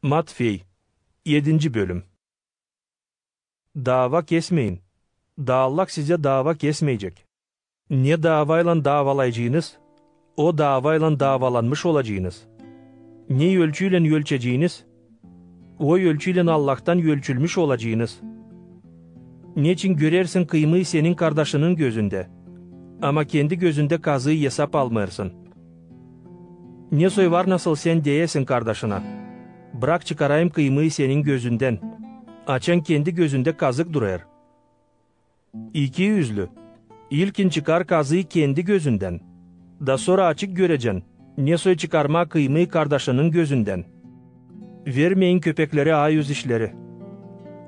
Matvey 7. Bölüm. Dava kesmeyin. Allah size dava kesmeyecek. Ne davayla davalayacağınız, o davayla davalanmış olacağınız. Ne ölçüyle ölçeceğiniz, o ölçüyle Allah'tan ölçülmüş olacağınız. Niçin görersin kıymayı senin kardeşinin gözünde, ama kendi gözünde kazığı hesap almıyorsun? Ne soy var nasıl sen diyesin kardeşine, bırak çıkarayım kıymayı senin gözünden, açan kendi gözünde kazık durar. İki yüzlü, İlkin çıkar kazığı kendi gözünden, da sonra açık göreceksin, ne soy çıkarma kıymayı kardeşinin gözünden. Vermeyin köpeklere ayüz işleri.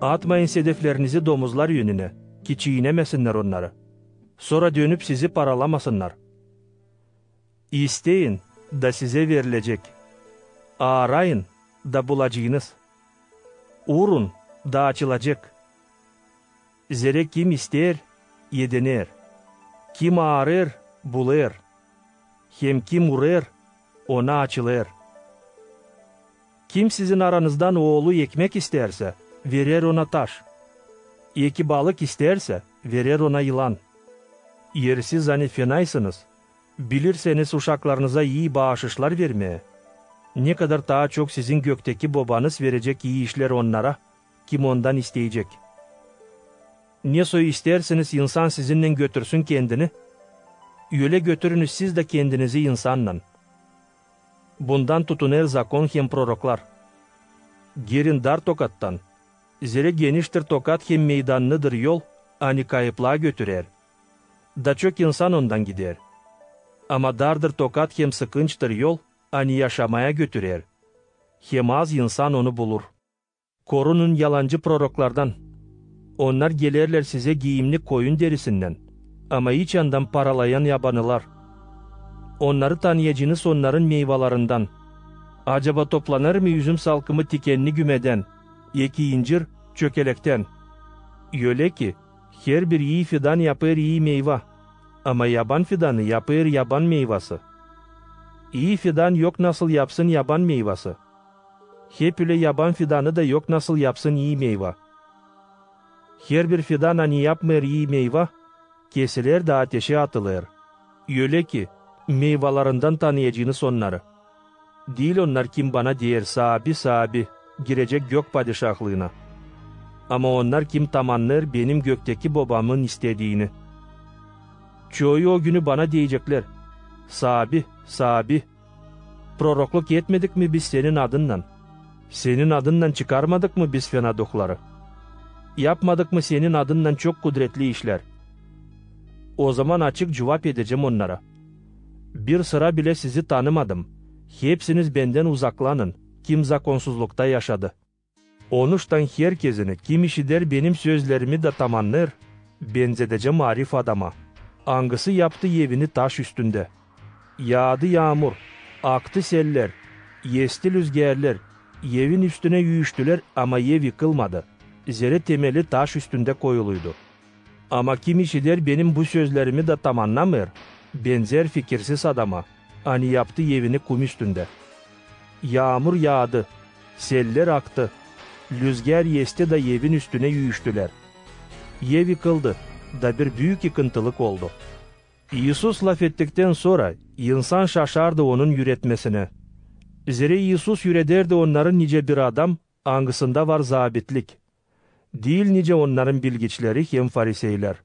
Atmayın sedeflerinizi domuzlar yönüne, ki çiğnemesinler onları. Sonra dönüp sizi paralamasınlar. İsteyin, da size verilecek. Arayın, da bulacağınız. Uğrun, da açılacak. Zere kim ister, yedener. Kim arar, bulur. Hem kim uğrar, ona açılır. Kim sizin aranızdan oğlu ekmek isterse, verir ona taş. Eki balık isterse, verir ona yılan. Yersiz hani fenaysınız. Bilirseniz uşaklarınıza iyi bağışışlar vermeye. Ne kadar daha çok sizin gökteki babanız verecek iyi işler onlara, kim ondan isteyecek. Ne soy isterseniz insan sizinle götürsün kendini, öyle götürünüz siz de kendinizi insanla. Bundan tutunur zakon hem proroklar. Girin dar tokattan. Zere geniştir tokat hem meydanlıdır yol, ani kayıplığa götürer. Da çok insan ondan gider. Ama dardır tokat hem sıkınçtır yol, ani yaşamaya götürer. Hem az insan onu bulur. Korunun yalancı proroklardan. Onlar gelirler size giyimli koyun derisinden. Ama hiç yandan paralayan yabanılar. Onları tanıyacağınız onların meyvelerinden. Acaba toplanır mı üzüm salkımı tikenli gümeden, eki incir çökelekten? Öyle ki, her bir iyi fidan yapar iyi meyve, ama yaban fidanı yapar yaban meyvası. İyi fidan yok nasıl yapsın yaban meyvası. Hep öyle yaban fidanı da yok nasıl yapsın iyi meyve. Her bir fidan hani yapmıyor iyi meyve, kesilir de ateşe atılır. Öyle ki, meyvelerinden tanıyacağınız onları. Değil onlar kim bana diyer sahibi, girecek gök padişahlığına. Ama onlar kim tamamlar benim gökteki babamın istediğini. Çoğu o günü bana diyecekler, sahibi, prorokluk etmedik mi biz senin adından? Senin adından çıkarmadık mı biz fenadokları? Yapmadık mı senin adından çok kudretli işler? O zaman açık cevap edeceğim onlara. Bir sıra bile sizi tanımadım. Hepsiniz benden uzaklanın. Kim zakonsuzlukta yaşadı. Onuştan herkesini kim işider benim sözlerimi de tamamlar. Benzedeceğim arif adama. Angısı yaptı evini taş üstünde. Yağdı yağmur, aktı seller, yesti rüzgarlar. Evin üstüne yürüştüler ama ev yıkılmadı. Zere temeli taş üstünde koyuluydu. Ama kim işider benim bu sözlerimi de tamamlamır. Benzer fikirsiz adama. Hani yaptı evini kum üstünde. Yağmur yağdı, seller aktı, rüzgar yesti da evin üstüne yürüştüler. Ev yıkıldı, da bir büyük yıkıntılık oldu. İsus laf ettikten sonra insan şaşardı onun yüretmesine. Zere İsus yürederdi onların nice bir adam, angısında var zabitlik. Değil nice onların bilgiçleri hem fariseyler.